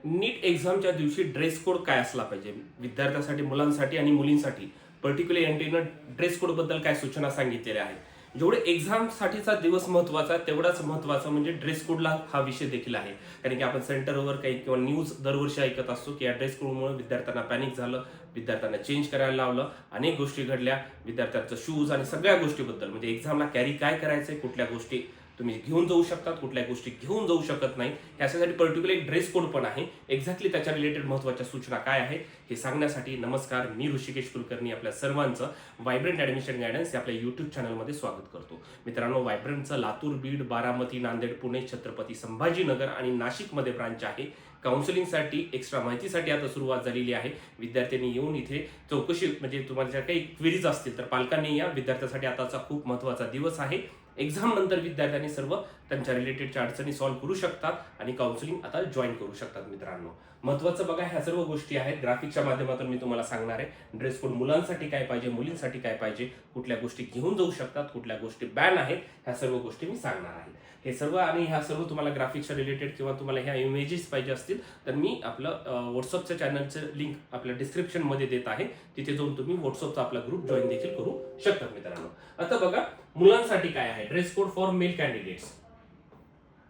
नीट एक्झामच्या दिवशी dress code काय असला पाहिजे विद्यार्थ्यांसाठी, मुलांसाठी आणि मुलींसाठी. पर्टिक्युलर एनटीनं ड्रेस कोड बद्दल काय सूचना सांगितलेल्या आहेत. जेवढे एक्झामसाठीचा दिवस महत्वाचा तेवढाच महत्वाचा म्हणजे ड्रेस कोडला हा विषय देखील आहे. कारण की आपण सेंटरवर काही किंवा न्यूज दरवर्षी ऐकत असतो की या ड्रेस कोडमुळे विद्यार्थ्यांना पॅनिक झालं, विद्यार्थ्यांना चेंज करायला लावलं, अनेक गोष्टी घडल्या विद्यार्थ्यांचं शूज आणि सगळ्या गोष्टीबद्दल. म्हणजे एक्झामला कॅरी काय करायचंय, कुठल्या गोष्टी तुम्ही घेऊन जाऊ शकतात, कुठल्या गोष्टी घेऊन जाऊ शकत नाही, यासाठी पर्टिक्युलर एक ड्रेस कोड पण आहे. एक्झॅक्टली त्याच्या रिलेटेड महत्त्वाच्या सूचना काय आहेत हे सांगण्यासाठी नमस्कार, मी ऋषिकेश कुलकर्णी आपल्या सर्वांचं व्हायब्रंट ॲडमिशन गायडन्स या आपल्या यूट्यूब चॅनलमध्ये स्वागत करतो. मित्रांनो, व्हायब्रंटचं लातूर, बीड, बारामती, नांदेड, पुणे, छत्रपती संभाजीनगर आणि नाशिकमध्ये ब्रांच आहे. काउन्सिलिंगसाठी, एक्स्ट्रा माहितीसाठी आता सुरुवात झालेली आहे. विद्यार्थ्यांनी येऊन इथे चौकशी, म्हणजे तुम्हाला जर काही क्वेरीज असतील तर पालकांनी या. विद्यार्थ्यांसाठी आताचा खूप महत्त्वाचा दिवस आहे. एक्झाम नंतर विद्यार्थ्यांनी सर्व त्यांच्या रिलेटेडच्या अडचणी सॉल्व्ह करू शकतात आणि काउन्सिलिंग आता जॉईन करू शकतात. मित्रांनो, महत्त्वाचं बघा, ह्या सर्व गोष्टी आहेत ग्राफिकच्या माध्यमातून मी तुम्हाला सांगणार आहे. ड्रेस कोड मुलांसाठी काय पाहिजे, मुलींसाठी काय पाहिजे, कुठल्या गोष्टी घेऊन जाऊ शकतात, कुठल्या गोष्टी बॅन आहेत, ह्या सर्व गोष्टी मी सांगणार आहे. हे सर्व आणि ह्या सर्व तुम्हाला ग्राफिक्सच्या रिलेटेड किंवा तुम्हाला ह्या इमेजेस पाहिजे असतील तर मी आपलं व्हॉट्सअपच्या चॅनलचं लिंक आपल्या डिस्क्रिप्शनमध्ये देत आहे. तिथे जाऊन तुम्ही व्हॉट्सअपचा आपला ग्रुप जॉईन देखील करू शकता. मित्रांनो, आता बघा मुलांसाठी काय आहे dress code for male candidates.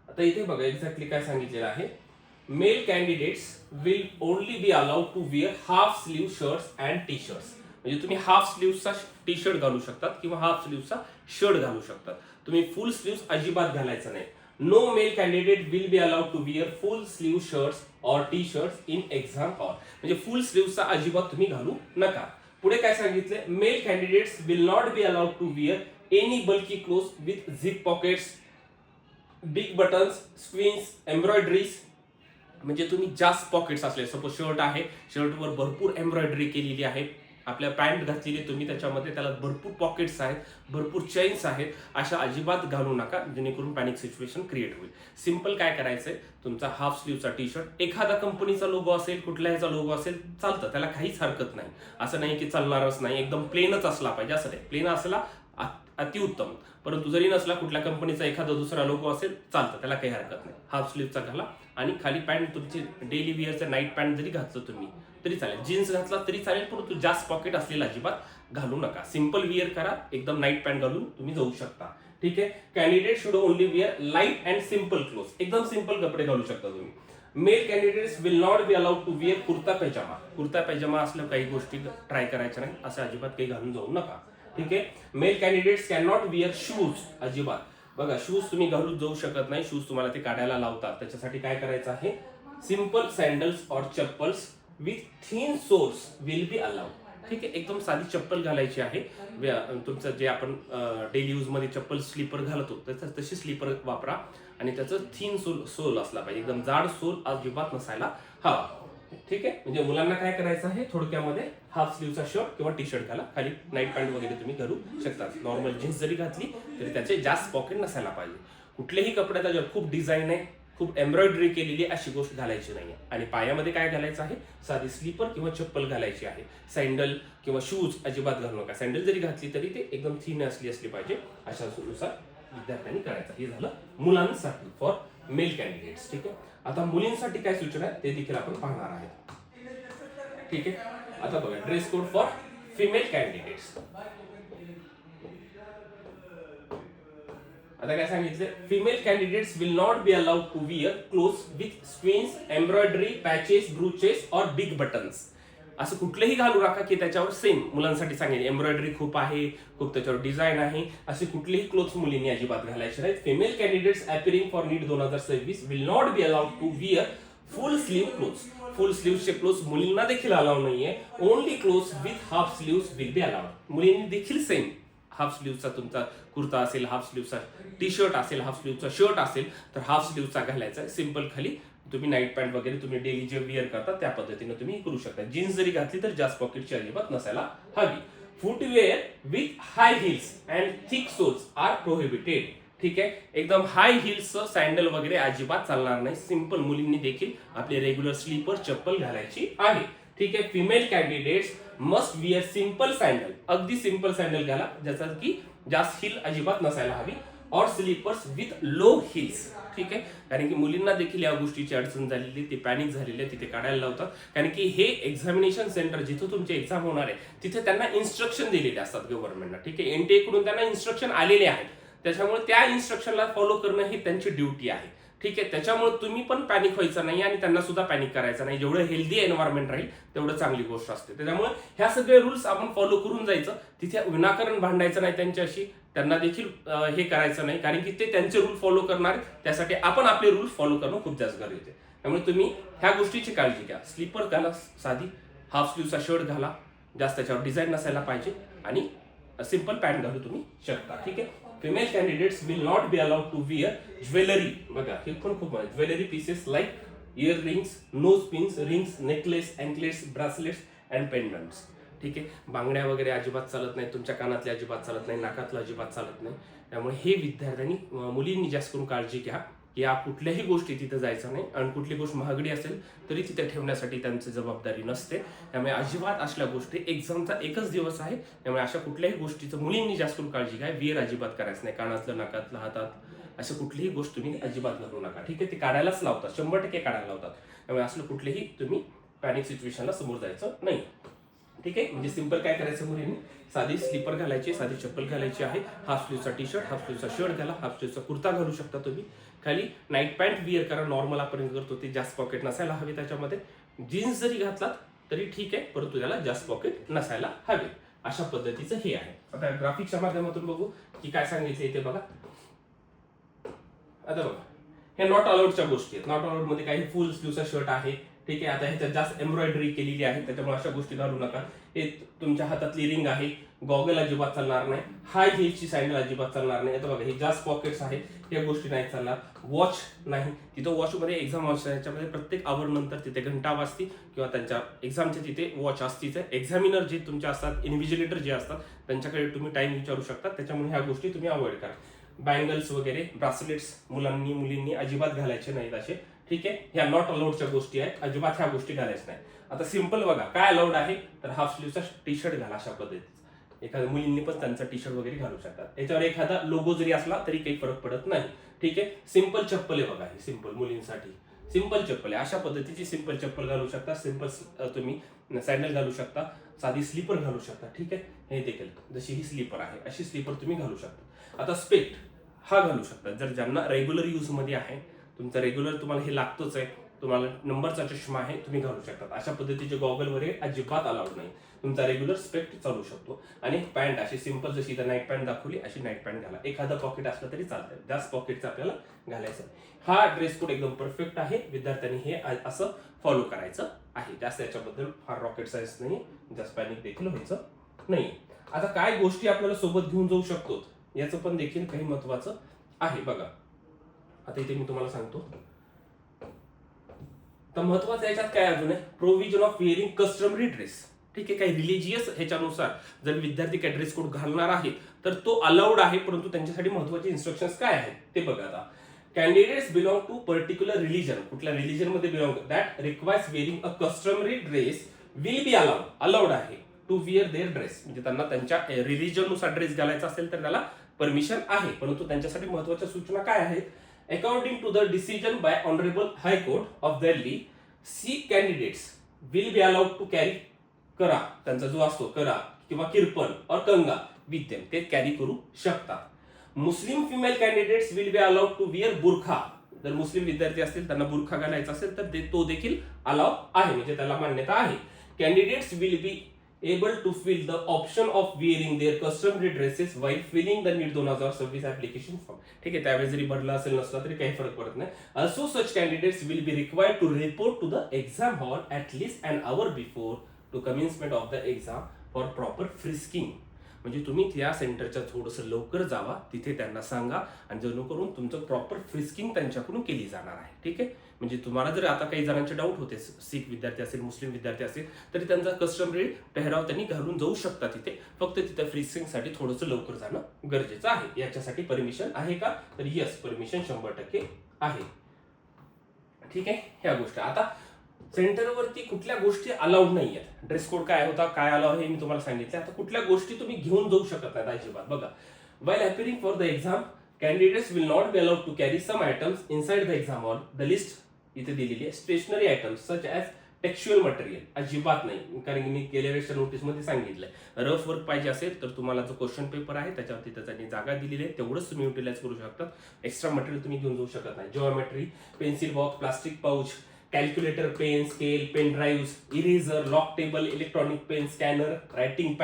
आता इथे बघा एक्झॅक्टली काय सांगितलेलं आहे. Male candidates will only be allowed to wear half sleeve shirts and T shirts. म्हणजे तुम्ही हाफ स्लीव्हचा टी शर्ट घालू शकतात किंवा हाफ स्लीव्हचा शर्ट घालू शकतात. तुम्ही फुल स्लीव्स अजिबात घालायचं नाही. No male candidate will be allowed to wear full sleeve shirts or T shirts in exam hall. म्हणजे फुल स्लीव्हचा अजिबात तुम्ही घालू नका. पुढे काय सांगितलंय, male candidates will not be allowed to wear any bulky cloth with zip pockets, big buttons, sequins, embroideries. म्हणजे तुम्ही जास्त पॉकेट्स असले, सपोज शर्ट आहे, शर्टवर भरपूर एम्ब्रॉयडरी केलेली आहे, आपल्या पॅन्ट घातलेली तुम्ही, त्याच्यामध्ये त्याला भरपूर पॉकेट्स आहेत, भरपूर चेन्स आहेत, अशा अजिबात घालू नका जेणेकरून पॅनिक सिच्युएशन क्रिएट होईल. सिंपल काय करायचंय, तुमचा हाफ स्लीवचा टी शर्ट, एखादा कंपनीचा लोगो असेल, कुठल्या ह्याचा लोगो असेल चालतं, त्याला काहीच हरकत नाही. असं नाही की चालणारच नाही, एकदम प्लेनच असला पाहिजे असं नाही. प्लेन असला अतिउत्तम, परंतु जरी नसला कुठल्या कंपनीचा एखादा दुसरा लोगो असेल चालतं, त्याला काही हरकत नाही. हाफ स्लीवचा घाला आणि खाली पॅन्ट तुमची डेली विअरचं नाईट पॅन्ट जरी घातलं तुम्ही तरी चालेल, जीन्स घातला तरी चालेल, परंतु जास्त पॉकेट असलेला अजिबात घालू नका. सिंपल विअर करा, एकदम नाईट पॅन्ट घालून तुम्ही जाऊ शकता. ठीक आहे. Candidate should only wear light and simple cloth. एकदम सिंपल कपडे घालू शकता तुम्ही. Male candidates will not be allowed to wear kurta pyjama. Kurta pyjama असल्या काही गोष्टी ट्राय करायच्या नाही, असं अजिबात काही घालून जाऊ नका. ठीक आहे. Male candidates can not wear shoes. अजिबात बघा, शूज तुम्ही घालून जाऊ शकत नाही. शूज तुम्हाला ते काढायला लावतात. त्याच्यासाठी काय करायचं आहे, सिंपल सँडल्स और chappals with thin soles will be allowed. ठीक आहे. एकदम साधी चप्पल घालायची आहे. तुमचं जे आपण डेली यूज मध्ये चप्पल स्लीपर घालतो तशी स्लीपर वापरा आणि त्याचं थिन सोल असला पाहिजे, एकदम जाड सोल अजिबात नसायला हवा. ठीक आहे. म्हणजे मुलांना काय करायचं आहे, थोडक्यामध्ये हाफ स्लीवचा शर्ट किंवा टी शर्ट घाला, खाली नाईट पॅन्ट वगैरे तुम्ही घालू शकता. नॉर्मल जीन्स जरी घातली तरी त्याचे जास्त पॉकेट नसायला पाहिजे. कुठल्याही कपड्याचा जर खूप डिझाईन आहे, खूप एम्ब्रॉयडरी केलेली अशी गोष्ट घालायची नाही. आणि पायामध्ये काय घालायचं आहे, साधी स्लीपर किंवा चप्पल घालायची आहे. सँडल किंवा शूज अजिबात घालू नका. सँडल जरी घातली तरी ते एकदम थिन असली पाहिजे, अशानुसार विद्यार्थ्यांनी करायचं. हे झालं मुलांसाठी फॉर मेल कॅन्डिडेट्स. ठीक आहे. आता मुलींसाठी काय सूचना आहे ते देखील आपण पाहणार आहेत. ठीक आहे. आता बघा, dress code for female candidates. आता काय सांगितलं, female candidates will not be allowed to wear clothes with sequins, embroidery, patches, brooches और बिग बटन्स. असं कुठलेही घालू नका की त्याच्यावर सेम मुलांसाठी सांगेल एम्ब्रॉयडरी खूप आहे, खूप त्याच्यावर डिझाईन आहे, असे कुठलेही क्लोथ्स मुलींनी अजिबात घालायचे नाहीत. Female candidates appearing for NEET 2026 will not be allowed to wear full sleeve clothes. Full स्लीव्हचे क्लोथ्स मुलींना देखील अलाव नाहीये. Only clothes with half sleeves will be allowed. मुलींनी देखील सेम हाफ स्लीव्हचा तुमचा कुर्ता असेल, हाफ स्लीव्हचा टी शर्ट असेल, हाफ स्लीव्हचा शर्ट असेल तर हाफ स्लीव्हचा घालायचा. सिंपल खाली तुम्ही नाईट पॅन्ट वगैरे तुम्ही डेली जे विअर करता त्या पद्धतीने तुम्ही करू शकता. जीन्स जरी घातली तर जास्त पॉकेटची अजिबात नसायला हवी. Footwear with high heels and thick soles are prohibited. ठीक आहे. एकदम हाय हिल्सचं सँडल वगैरे अजिबात चालणार नाही. सिंपल मुलींनी देखील आपले रेग्युलर स्लीपर चप्पल घालायची आहे. ठीक आहे. Female candidates must where simple sandal. अगदी सिंपल सँडल घाला ज्याचा की जास्त हिल अजिबात नसायला हवी. और स्लीपर्स विथ लो हिल्स. ठीक आहे. कारण की मुलींना देखील या गोष्टीची अडचण झालेली, ते पॅनिक झालेले, तिथे काढायला लावतात. कारण की हे एक्झामिनेशन सेंटर जिथं तुमचे एक्झाम होणार आहे तिथे त्यांना इन्स्ट्रक्शन दिलेले असतात गव्हर्नमेंटला, ठीक आहे. एनटीए कडून त्यांना इन्स्ट्रक्शन आलेले आहेत, त्याच्यामुळे त्या इन्स्ट्रक्शनला फॉलो करणं ही त्यांची ड्युटी आहे, ठीक आहे. त्याच्यामुळे तुम्ही पण पॅनिक व्हायचं नाही आणि त्यांना सुद्धा पॅनिक करायचं नाही. जेवढं हेल्दी एन्व्हायरमेंट राहील तेवढं चांगली गोष्ट असते. त्याच्यामुळे ह्या सगळे रूल्स आपण फॉलो करून जायचं. तिथे विनाकारण भांडायचं नाही त्यांच्याशी, त्यांना देखील हे करायचं नाही, कारण की ते त्यांचे रूल फॉलो करणार, त्यासाठी आपण आपले रूल फॉलो करणं खूप जास्त गरजेचं आहे. त्यामुळे तुम्ही ह्या गोष्टीची काळजी घ्या. स्लीपर घाला, साधी हाफ स्लीवचा शर्ट घाला, जास्त त्याच्यावर डिझाईन नसायला पाहिजे, आणि सिंपल पॅन्ट घालू तुम्ही शकता, ठीक आहे. Female candidates will not be allowed to wear jewellery. बघा हे पण खूप आहे. Jewellery pieces like earrings, nose pins, rings, necklace, anklets, bracelets and pendants, ठीक आहे. बांगड्या वगैरे अजिबात चालत नाही, तुमच्या कानातले अजिबात चालत नाही, नाकातलं अजिबात चालत नाही. त्यामुळे हे विद्यार्थ्यांनी, मुलींनी जास्त करून काळजी घ्या की या कुठल्याही गोष्टी तिथे जायचं नाही, आणि कुठली गोष्ट महागडी असेल तरी तिथे ठेवण्यासाठी त्यांची जबाबदारी नसते. त्यामुळे अजिबात असल्या गोष्टी, एक्झामचा एकच दिवस आहे, त्यामुळे अशा कुठल्याही गोष्टीचं मुलींनी जास्त करून काळजी घ्या. वियर अजिबात करायचं नाही, कानातलं, नाकातलं, हातात असं कुठलीही गोष्ट तुम्ही अजिबात घालू नका, ठीक आहे. ते काढायलाच लावतात, 100% काढायला लावतात. त्यामुळे असलं कुठलेही तुम्ही पॅनिक सिच्युएशनला समोर जायचं नाही, ठीक आहे. म्हणजे सिंपल काय करायचं, मुलींनी साधी स्लीपर घालायची, साधी चप्पल घालायची आहे, हाफ स्लीवचा टी शर्ट, हाफ स्लीवचा शर्ट घाला, हाफ स्लीवचा कुर्ता घालू शकता तुम्ही, खाली नाईट पॅन्ट विअर करा. नॉर्मल आपण करतो ते, जास्त पॉकेट नसायला हवे त्याच्यामध्ये. जीन्स जरी घातलात तरी ठीक आहे, परंतु त्याला जास्त पॉकेट नसायला हवे. अशा पद्धतीचं हे आहे. आता ग्राफिक्सच्या माध्यमातून बघू की काय सांगितलं इथे बघा. आता बघा, हे नॉट अलाउडच्या गोष्टी आहेत. नॉट अलाउड मध्ये काही फुल स्लीवचा शर्ट आहे, ठीक आहे. आता ह्याच्यात जास्त एम्ब्रॉयडरी केलेली आहे, त्याच्यामुळे अशा गोष्टी घालू नका. हे तुमच्या हातातली रिंग आहे, गॉगल अजिबात चालणार नाही, हाय हिलची सँडल अजिबात चालणार नाही. आता बघा, हे जास्त पॉकेट्स आहेत, या गोष्टी नाही चालणार. वॉच नाही, तिथं वॉचमध्ये एक्झाम वॉच, याच्यामध्ये प्रत्येक आवर नंतर तिथे घंटा वाजती, किंवा त्यांच्या एक्झामच्या तिथे वॉच असतीच. एक्झामिनर जे तुमचे असतात, इन्व्हिजिलेटर जे असतात, त्यांच्याकडे तुम्ही टाइम विचारू शकता. त्याच्यामुळे ह्या गोष्टी तुम्ही अवॉइड करा. बँगल्स वगैरे, ब्रासलेट्स मुलींनी अजिबात घालायचे नाहीत असे, ठीक आहे. ह्या नॉट अलाउडच्या गोष्टी आहेत, अजिबात ह्या गोष्टी घालायच्या नाही. आता सिंपल बघा काय अलाउड आहे, तर हाफ स्लीवचा टी शर्ट घाला अशा पद्धतीचा. एखाद्या मुलींनी पण त्यांचा टी शर्ट वगैरे घालू शकतात. याच्यावर एखादा लोगो जरी असला तरी काही फरक पडत नाही, ठीक आहे. सिंपल चप्पल आहे बघा, ही सिंपल मुलींसाठी सिंपल चप्पल आहे. अशा पद्धतीची सिंपल चप्पल घालू शकता. सिंपल तुम्ही सँडल घालू शकता, साधी स्लीपर घालू शकता, ठीक आहे. हे देखील जशी ही स्लीपर आहे अशी स्लीपर तुम्ही घालू शकता. आता स्पेक्ट हा घालू शकता, जर ज्यांना रेग्युलर यूज मध्ये आहे, तुमचं रेग्युलर तुम्हाला हे लागतोच आहे, तुम्हाला नंबरचा चष्मा आहे, तुम्ही घालू शकता. अशा पद्धतीचे गॉगल वगैरे अजिबात अलाउड नाही. तुमचा रेग्युलर स्पेक्ट चालू शकतो. आणि पॅन्ट अशी सिंपल, जशी इथं नाईट पॅन्ट दाखवली अशी नाईट पॅन्ट घाला. एखादं पॉकेट असलं तरी चालतं, जास्त पॉकेटचं आपल्याला घालायचं. हा ड्रेस कोड एकदम परफेक्ट आहे. विद्यार्थ्यांनी हे असं फॉलो करायचं आहे. जास्त याच्याबद्दल फार रॉकेट सायन्स नाही, जास्त पॅनिक देखील व्हायचं नाही. आता काय गोष्टी आपल्याला सोबत घेऊन जाऊ शकतो याचं पण देखील काही महत्वाचं आहे बघा. आता इथे मी तुम्हाला सांगतो. तर महत्वाचं याच्यात काय अजून आहे, provision of wearing customary dress, ठीक आहे. काही रिलिजियस ह्याच्यानुसार जर विद्यार्थी काय ड्रेस कोड घालणार आहे तर तो अलाउड आहे, परंतु त्यांच्यासाठी महत्वाचे इन्स्ट्रक्शन्स काय आहेत ते बघा. आता candidates belong to particular religion, कुठल्या रिलीजन मध्ये belong that requires wearing a customary dress will be allowed आहे टू विअर देअर ड्रेस. म्हणजे त्यांना त्यांच्या रिलीजननुसार ड्रेस घालायचा असेल तर त्याला परमिशन आहे, परंतु त्यांच्यासाठी महत्वाच्या सूचना काय आहेत. According to the decision by honourable high court of Delhi, Sikh candidates will be allowed to carry kara, त्यांचा जो असतो करा किंवा किरपण और कंगा विथ देम, ते कॅरी करू शकतात. Muslim female candidates will be allowed to wear burqa, जर मुस्लिम विद्यार्थी असतील त्यांना बुरखा घालायचा असेल तर तो देखील अलाउ आहे, म्हणजे त्याला मान्यता आहे. Candidates will B able to fill the option of wearing their customary dresses while filling the NEET 2026 application form, ठीक आहे. त्यावेळी जरी भरला असेल नसला तरी काही फरक पडत नाही. Also such candidates will be required to report to the exam hall at least an hour before to commencement of the exam for proper frisking. म्हणजे तुम्ही त्या सेंटरच्या थोडंसं लवकर जावा, तिथे त्यांना सांगा, आणि जेणेकरून तुमचं प्रॉपर फ्रिस्किंग त्यांच्याकडून केली जाणार आहे, ठीक आहे. म्हणजे तुम्हाला जर आता काही जणांचे डाऊट होते, सिख विद्यार्थी असेल, मुस्लिम विद्यार्थी असेल, तरी त्यांचा कस्टमरी पेहराव त्यांनी घालून जाऊ शकता तिथे. फक्त तिथे फ्रिस्किंगसाठी थोडंसं लवकर जाणं गरजेचं आहे. याच्यासाठी परमिशन आहे का, तर यस, परमिशन 100% आहे, ठीक आहे. ह्या गोष्टी आता सेंटरवरती कुठल्या गोष्टी अलाउड नाही आहेत. ड्रेस कोड काय होता, काय अलाउड हे मी तुम्हाला सांगितलं. आता कुठल्या गोष्टी तुम्ही घेऊन जाऊ शकत नाही अजिबात. बघा, while appearing for the exam candidates will not be allowed to carry some items inside the exam hall. The list इथे दिलेली आहे. Stationery items such as textual material अजिबात नाही, कारण की मी गेल्या वेळेच्या नोटीसमध्ये सांगितलंय रफ वर्क पाहिजे असेल तर तुम्हाला जो क्वेश्चन पेपर आहे त्याच्यावरती त्याची जागा दिलेली आहे तेवढंच तुम्ही युटिलाइज करू शकता. एक्स्ट्रा मटेरियल तुम्ही घेऊन जाऊ शकत नाही. Geometry, pencil box, plastic pouch, calculator, pen, scale, pen drive, eraser, log table, electronic pen, scanner, writing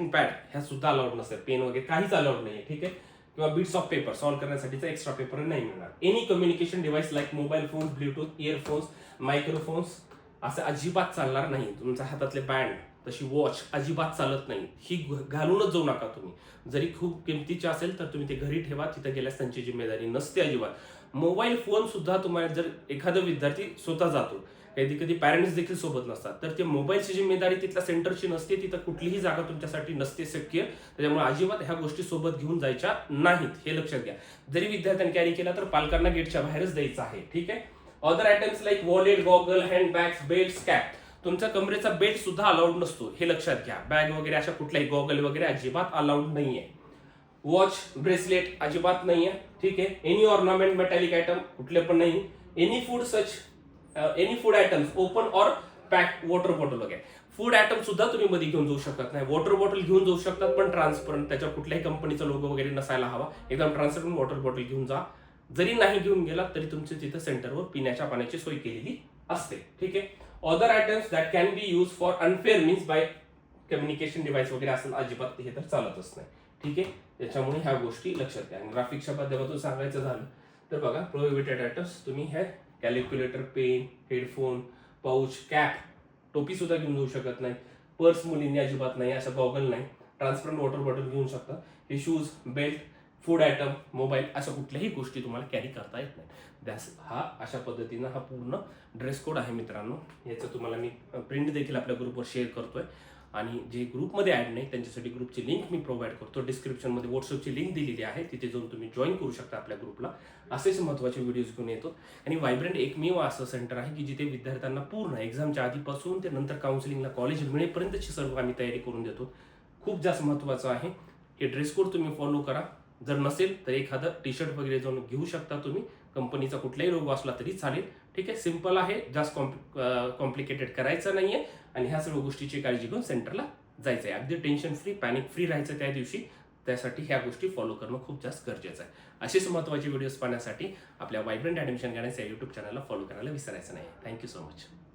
pad ह्या सुद्धा अलाउड नसेल. पेन वगैरे काहीच अलाउड नाही, ठीक आहे. किंवा बिट्स ऑफ पेपर सॉल्व्ह करण्यासाठीचा एक्स्ट्रा पेपर नाही मिळणार. Any communication device like mobile phone, Bluetooth, earphones, microphones असं अजिबात चालणार नाही. तुमच्या हातातले बँड, तशी वॉच अजिबात चालत नाही. ही घालूनच जाऊ नका तुम्ही. जरी खूप किमतीची असेल तर तुम्ही ते घरी ठेवा, तिथे गेल्यास त्यांची जिम्मेदारी नसते अजिबात. मोबाईल फोन सुद्धा तुम्हाला जर एखादा विद्यार्थी स्वतः जातो, कधी कधी पॅरेंट्स देखील सोबत नसतात, तर ते मोबाईलची जिम्मेदारी तिथल्या सेंटरची नसते. तिथं कुठलीही जागा तुमच्यासाठी नसते शक्य. त्याच्यामुळे अजिबात ह्या गोष्टी सोबत घेऊन जायच्या नाहीत, हे लक्षात घ्या. जरी विद्यार्थ्यांनी कॅरी केला तर पालकांना गेटच्या बाहेरच द्यायचं आहे, ठीक आहे. Other items like wallet, goggle, hand bags, belt, cap. तुमच्या कमरेचा बेल्ट सुद्धा अलाउड नसतो, हे लक्षात घ्या. बॅग वगैरे अशा कुठल्याही गॉगल वगैरे अजिबात अलाउड नाहीये. वॉच, ब्रेसलेट अजिबात नाहीये, ठीक आहे. एनी ऑर्नामेंट, मेटॅलिक आयटम कुठले पण नाही. Any food items open or pack, water bottle वगैरे. फूड आयटम सुद्धा तुम्ही मध्ये घेऊन जाऊ शकत नाही. वॉटर बॉटल घेऊन जाऊ शकतात पण ट्रान्सपरंट, त्याच्या कुठल्याही कंपनीचा लोगो वगैरे नसायला हवा. एकदम ट्रान्सपरंट वॉटर बॉटल घेऊन जा. जरी नाही घेऊन गेला तरी तुमच्या तिथं सेंटरवर पिण्याच्या पाण्याची सोय केलेली असते, ठीक आहे. Other items that can be use for unfair means by communication device वगैरे असेल अजिबात हे तर चालतच नाही, ठीक आहे. त्याच्यामुळे ह्या गोष्टी लक्षात घ्या. ग्राफिक्सच्या माध्यमातून सांगायचं झालं तर बघा, प्रोहिबिटेड आयटम्स तुम्ही हे calculator, pen, headphone, pouch, cap, टोपी सुद्धा घेऊन जाऊ शकत नाही. पर्स मुलींनी अजिबात नाही, असं गॉगल नाही. ट्रान्सपरंट वॉटर बॉटल घेऊन शकता. हे shoes, belt, food item, mobile अशा कुठल्याही गोष्टी तुम्हाला कॅरी करता येत नाही. हा अशा पद्धतीनं हा पूर्ण ड्रेस कोड आहे मित्रांनो. याचं तुम्हाला मी प्रिंट देखील आपल्या ग्रुपवर शेअर करतोय. आणि जे ग्रुपमध्ये ॲड नाही त्यांच्यासाठी ग्रुपची लिंक मी प्रोव्हाइड करतो. डिस्क्रिप्शनमध्ये व्हॉट्सअपची लिंक दिलेली आहे, तिथे जाऊन तुम्ही जॉईन करू शकता आपल्या ग्रुपला. असेच महत्त्वाचे व्हिडिओज घेऊन येतो. आणि व्हायब्रंट एकमेव असं सेंटर आहे की जिथे विद्यार्थ्यांना पूर्ण एक्झामच्या आधीपासून ते नंतर काउन्सिलिंगला कॉलेज मिळेपर्यंतची सर्व आम्ही तयारी करून देतो. खूप जास्त महत्त्वाचं आहे. हे ड्रेस कोड तुम्ही फॉलो करा. जर नसेल तर एखादं टी शर्ट वगैरे जाऊन घेऊ शकता तुम्ही. कंपनीचा कुठलाही लोगो असला तरी चालेल, ठीक आहे. सिंपल आहे, जास्त कॉम्प्लिकेटेड करायचं नाहीये. आणि ह्या सर्व गोष्टीची काळजी घेऊन सेंटरला जायचं आहे. अगदी टेन्शन फ्री, पॅनिक फ्री राहायचं त्या दिवशी. त्यासाठी ह्या गोष्टी फॉलो करणं खूप जास्त गरजेचं आहे. असेच महत्त्वाचे व्हिडिओज पाहण्यासाठी आपल्या व्हायब्रंट ॲडमिशन गायडन्स या यूट्यूब चॅनलला फॉलो करायला विसरायचं नाही. Thank you so much.